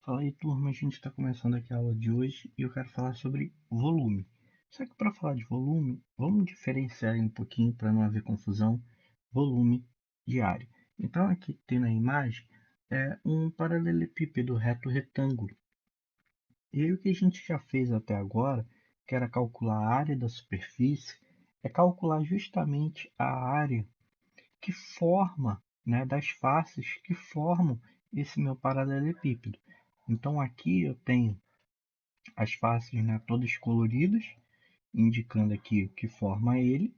Fala aí, turma, a gente está começando aqui a aula de hoje e eu quero falar sobre volume. Só que para falar de volume, vamos diferenciar um pouquinho para não haver confusão, volume de área. Então aqui tem na imagem um paralelepípedo reto retângulo. E aí o que a gente já fez até agora, que era calcular a área da superfície, é calcular justamente a área que forma, né, das faces que formam esse meu paralelepípedo. Então aqui eu tenho as faces, né, todas coloridas, indicando aqui o que forma ele.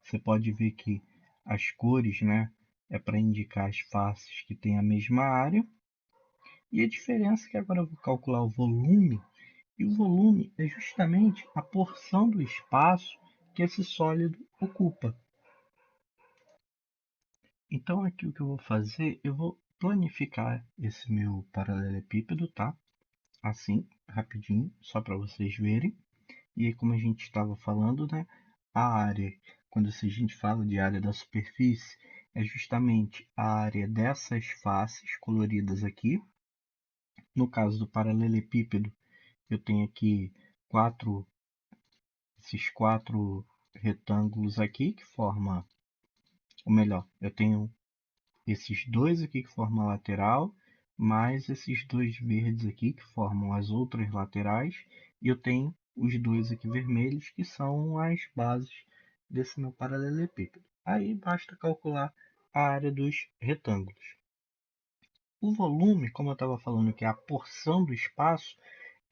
Você pode ver que as cores, né, é para indicar as faces que têm a mesma área. E a diferença é que agora eu vou calcular o volume, e o volume é justamente a porção do espaço que esse sólido ocupa. Então aqui o que eu vou fazer, eu vou planificar esse meu paralelepípedo, tá? Assim, rapidinho, só para vocês verem. E aí, como a gente estava falando, né, a área, quando a gente fala de área da superfície, é justamente a área dessas faces coloridas aqui. No caso do paralelepípedo, eu tenho aqui esses quatro retângulos aqui que formam, ou melhor, eu tenho esses dois aqui que formam a lateral, mais esses dois verdes aqui que formam as outras laterais, e eu tenho os dois aqui vermelhos que são as bases desse meu paralelepípedo. Aí basta calcular a área dos retângulos. O volume, como eu estava falando, que é a porção do espaço,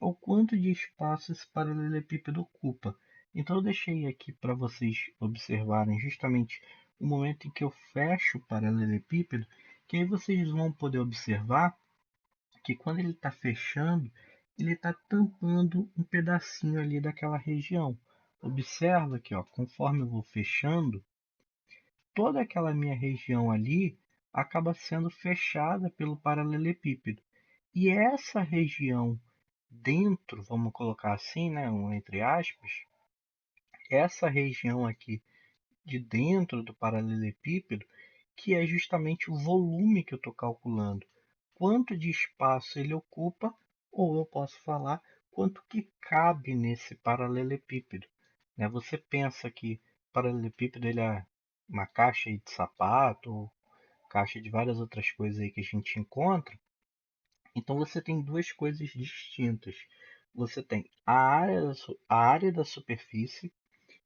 é o quanto de espaço esse paralelepípedo ocupa. Então eu deixei aqui para vocês observarem justamente o momento em que eu fecho o paralelepípedo, que aí vocês vão poder observar que quando ele está fechando, ele está tampando um pedacinho ali daquela região. Observa que, ó, conforme eu vou fechando, toda aquela minha região ali acaba sendo fechada pelo paralelepípedo. E essa região dentro, vamos colocar assim, né, entre aspas, essa região aqui de dentro do paralelepípedo, que é justamente o volume que eu estou calculando. Quanto de espaço ele ocupa, ou eu posso falar quanto que cabe nesse paralelepípedo. Né? Você pensa que o paralelepípedo ele é uma caixa de sapato, ou caixa de várias outras coisas aí que a gente encontra. Então você tem duas coisas distintas. Você tem a área da superfície,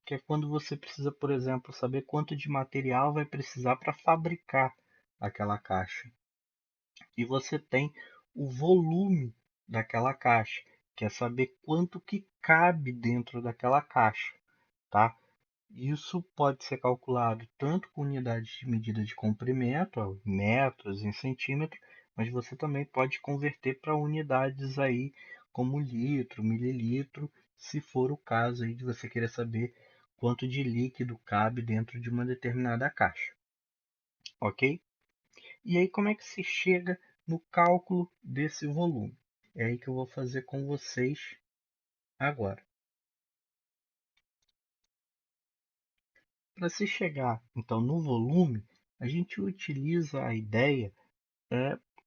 que é quando você precisa, por exemplo, saber quanto de material vai precisar para fabricar aquela caixa. E você tem o volume daquela caixa, que é saber quanto que cabe dentro daquela caixa, tá? Isso pode ser calculado tanto com unidades de medida de comprimento, metros, em centímetros, mas você também pode converter para unidades aí como litro, mililitro, se for o caso aí de você querer saber quanto de líquido cabe dentro de uma determinada caixa, ok? E aí como é que se chega no cálculo desse volume? É aí que eu vou fazer com vocês agora. Para se chegar então no volume, a gente utiliza a ideia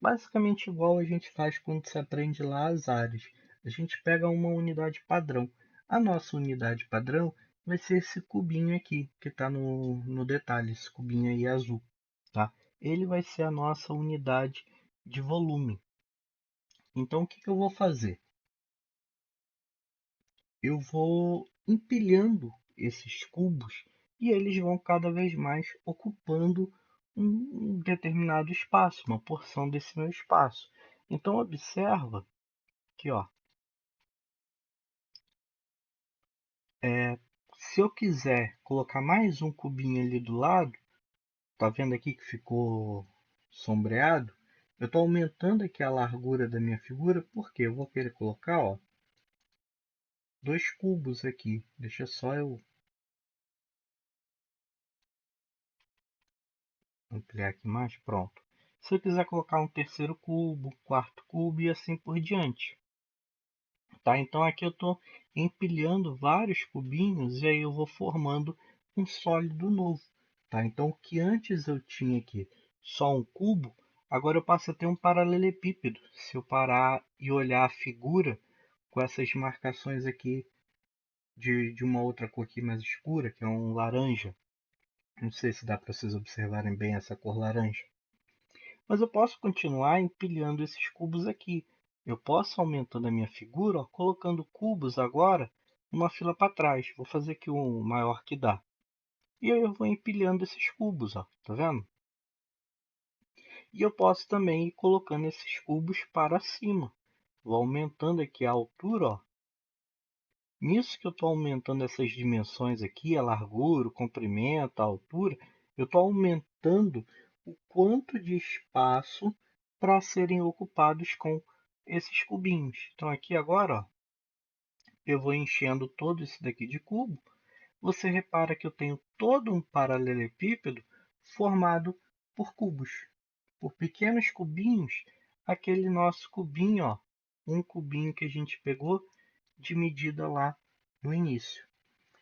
basicamente igual a gente faz quando se aprende lá as áreas. A gente pega uma unidade padrão. A nossa unidade padrão vai ser esse cubinho aqui, que está no detalhe, esse cubinho aí azul. Tá? Ele vai ser a nossa unidade de volume. Então, o que eu vou fazer? Eu vou empilhando esses cubos e eles vão cada vez mais ocupando um determinado espaço, uma porção desse meu espaço. Então observa que, ó, se eu quiser colocar mais um cubinho ali do lado, tá vendo aqui que ficou sombreado? Eu estou aumentando aqui a largura da minha figura porque eu vou querer colocar, ó, dois cubos aqui. Deixa só eu ampliar aqui mais, pronto. Se eu quiser colocar um terceiro cubo, quarto cubo e assim por diante. Tá? Então aqui eu estou empilhando vários cubinhos e aí eu vou formando um sólido novo. Tá? Então o que antes eu tinha aqui só um cubo, Agora eu passo a ter um paralelepípedo, se eu parar e olhar a figura com essas marcações aqui de uma outra cor aqui mais escura, que é um laranja. Não sei se dá para vocês observarem bem essa cor laranja. Mas eu posso continuar empilhando esses cubos aqui. Eu posso aumentando a minha figura, ó, colocando cubos agora numa fila para trás. Vou fazer aqui o maior que dá. E aí eu vou empilhando esses cubos, ó, tá vendo? E eu posso também ir colocando esses cubos para cima. Vou aumentando aqui a altura, ó. Nisso que eu estou aumentando essas dimensões aqui, a largura, o comprimento, a altura, eu estou aumentando o quanto de espaço para serem ocupados com esses cubinhos. Então aqui agora, ó, eu vou enchendo todo isso daqui de cubo. Você repara que eu tenho todo um paralelepípedo formado por cubos, por pequenos cubinhos, aquele nosso cubinho, ó, um cubinho que a gente pegou de medida lá no início.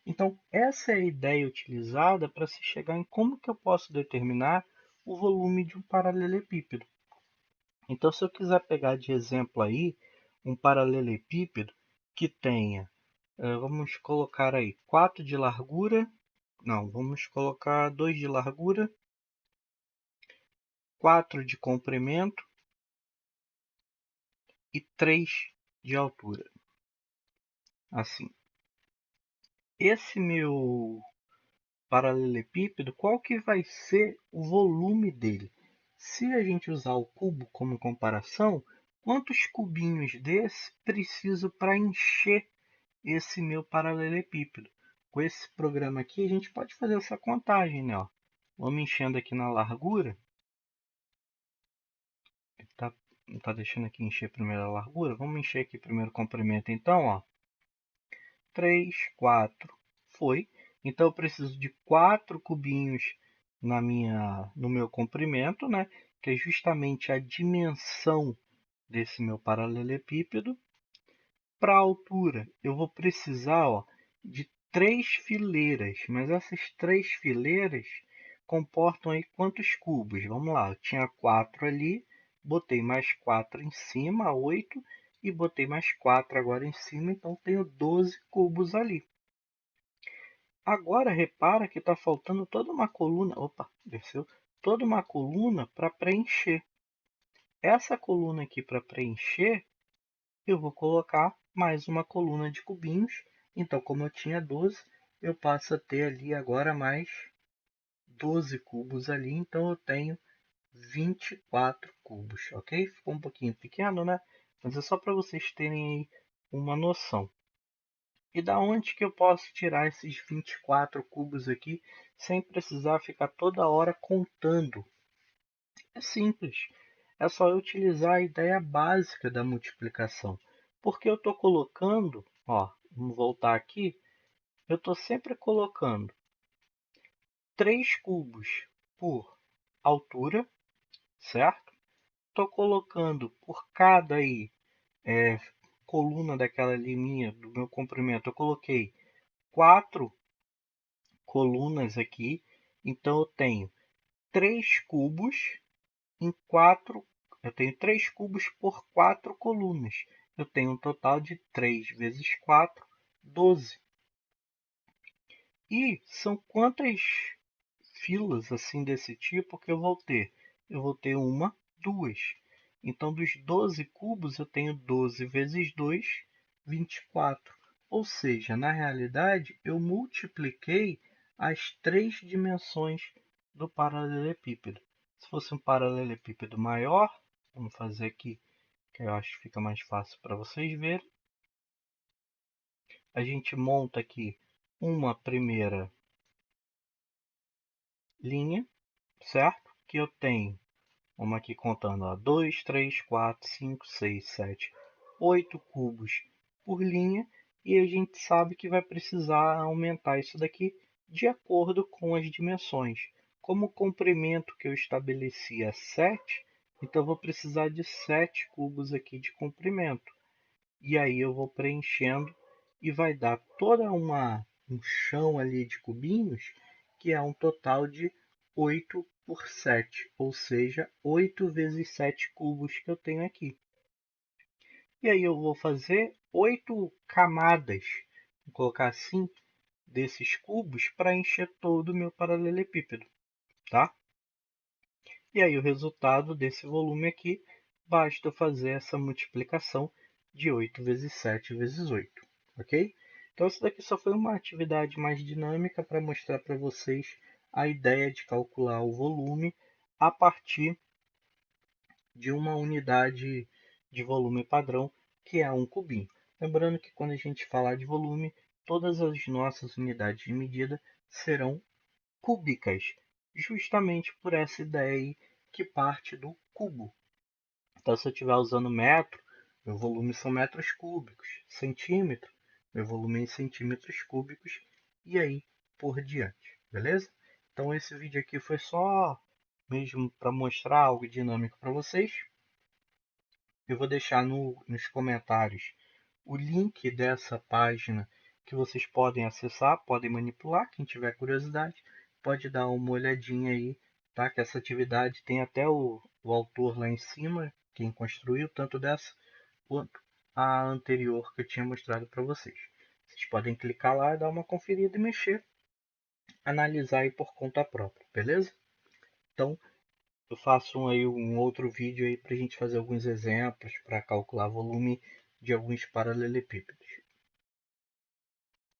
Então, essa é a ideia utilizada para se chegar em como que eu posso determinar o volume de um paralelepípedo. Então, se eu quiser pegar de exemplo aí um paralelepípedo que tenha, vamos colocar aí 4 de largura, não, vamos colocar 2 de largura, 4 de comprimento e 3 de altura. Assim. Esse meu paralelepípedo, qual que vai ser o volume dele? Se a gente usar o cubo como comparação, quantos cubinhos desse preciso para encher esse meu paralelepípedo? Com esse programa aqui, a gente pode fazer essa contagem, né? Ó. Vamos enchendo aqui na largura. Não está deixando aqui encher primeiro a largura. Vamos encher aqui primeiro o comprimento, então, ó. 3, 4, foi. Então eu preciso de 4 cubinhos no meu comprimento, né? Que é justamente a dimensão desse meu paralelepípedo. Para a altura, eu vou precisar, ó, de 3 fileiras, mas essas 3 fileiras comportam aí quantos cubos? Vamos lá, eu tinha 4 ali, botei mais 4 em cima, 8, e botei mais 4 agora em cima, então tenho 12 cubos ali. Agora repara que está faltando toda uma coluna, opa, desceu, toda uma coluna para preencher. Essa coluna aqui para preencher, eu vou colocar mais uma coluna de cubinhos. Então, como eu tinha 12, eu passo a ter ali agora mais 12 cubos ali, então eu tenho 24 cubos, ok? Ficou um pouquinho pequeno, né? Mas é só para vocês terem aí uma noção. E da onde que eu posso tirar esses 24 cubos aqui sem precisar ficar toda hora contando? É simples. É só eu utilizar a ideia básica da multiplicação. Porque eu estou colocando, ó, vamos voltar aqui, eu estou sempre colocando 3 cubos por altura, certo? Estou colocando por cada aí, coluna daquela linha do meu comprimento, eu coloquei 4 colunas aqui, então eu tenho 3 cubos em 4, eu tenho 3 cubos por 4 colunas. Eu tenho um total de 3 vezes 4, 12. E são quantas filas assim desse tipo que eu vou ter? Eu vou ter uma, duas. Então, dos 12 cubos, eu tenho 12 vezes 2, 24. Ou seja, na realidade, eu multipliquei as 3 dimensões do paralelepípedo. Se fosse um paralelepípedo maior, vamos fazer aqui, que eu acho que fica mais fácil para vocês verem. A gente monta aqui uma primeira linha, certo? Que eu tenho, vamos aqui contando, ó, 2, 3, 4, 5, 6, 7, 8 cubos por linha. E a gente sabe que vai precisar aumentar isso daqui de acordo com as dimensões. Como o comprimento que eu estabeleci é 7, então eu vou precisar de 7 cubos aqui de comprimento. E aí eu vou preenchendo e vai dar toda um chão ali de cubinhos, que é um total de 8 por 7, ou seja, 8 vezes 7 cubos que eu tenho aqui. E aí eu vou fazer 8 camadas, vou colocar assim, desses cubos para encher todo o meu paralelepípedo, tá? E aí o resultado desse volume aqui, basta eu fazer essa multiplicação de 8 vezes 7 vezes 8, ok? Então isso daqui só foi uma atividade mais dinâmica para mostrar para vocês a ideia de calcular o volume a partir de uma unidade de volume padrão, que é um cubinho. Lembrando que quando a gente falar de volume, todas as nossas unidades de medida serão cúbicas, justamente por essa ideia aí que parte do cubo. Então, se eu estiver usando metro, meu volume são metros cúbicos, centímetro, meu volume é em centímetros cúbicos, e aí por diante, beleza? Então, esse vídeo aqui foi só mesmo para mostrar algo dinâmico para vocês. Eu vou deixar nos comentários o link dessa página que vocês podem acessar, podem manipular. Quem tiver curiosidade, pode dar uma olhadinha aí, tá? Que essa atividade tem até o autor lá em cima, quem construiu, tanto dessa quanto a anterior que eu tinha mostrado para vocês. Vocês podem clicar lá, dar uma conferida e mexer, analisar aí por conta própria, beleza? Então, eu faço aí um outro vídeo aí para a gente fazer alguns exemplos para calcular volume de alguns paralelepípedos.